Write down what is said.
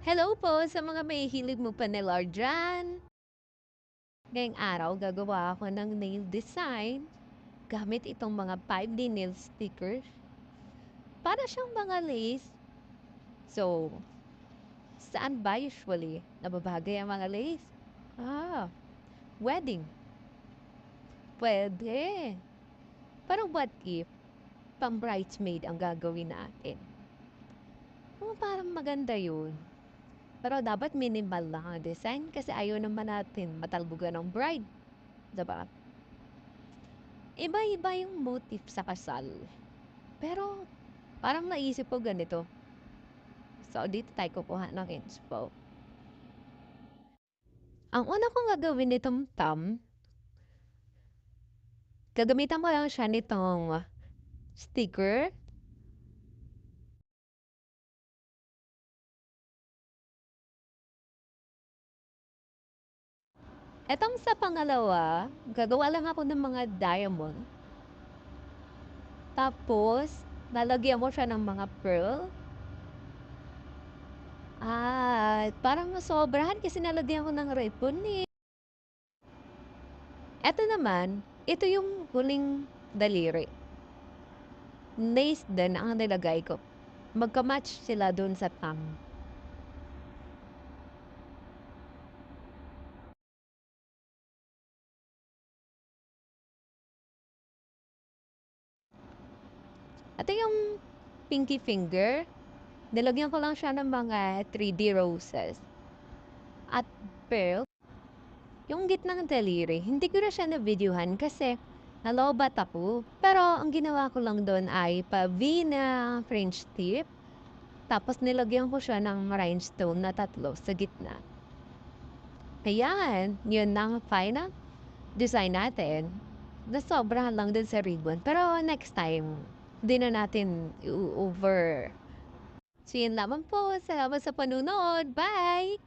Hello po sa mga may hilig mo panelor dyan. Ngayong araw, gagawa ako ng nail design gamit itong mga 5D nail stickers. Para siyang mga lace. So, saan ba usually nababagay ang mga lace? Wedding. Pwede. Pero what if pang bridesmaid ang gagawin natin? Parang maganda yun. Pero dapat minimal lang ang design kasi ayaw naman natin matalbugan ng bride. Diba? Iba-iba yung motif sa kasal. Pero parang naisip ko ganito. So, dito tayo kukuha ng inspo. Ang una kong gagawin nitong thumb, gagamitan ko lang siya nitong sticker. Etong sa pangalawa, gagawa lang ako ng mga diamond. Tapos, lalagyan mo siya ng mga pearl. Parang nasobrahan kasi nalagyan ko ng ribbon eh. Eto naman, ito yung huling daliri. Lace din ang nilagay ko. Magka-match sila dun sa thumb. Ito yung pinky finger. Nilagyan ko lang siya ng mga 3D roses. At pearl, yung gitnang daliri, hindi ko na siya na-videohan kasi nalobat ako. Pero ang ginawa ko lang doon ay pa-V na French tip. Tapos nilagyan ko siya ng rhinestone na 3 sa gitna. Ayan, yun ang final design natin. Nasobrahan lang din sa ribbon. Pero next time, hindi na natin over. So yun lamang po. Salamat sa panunood. Bye!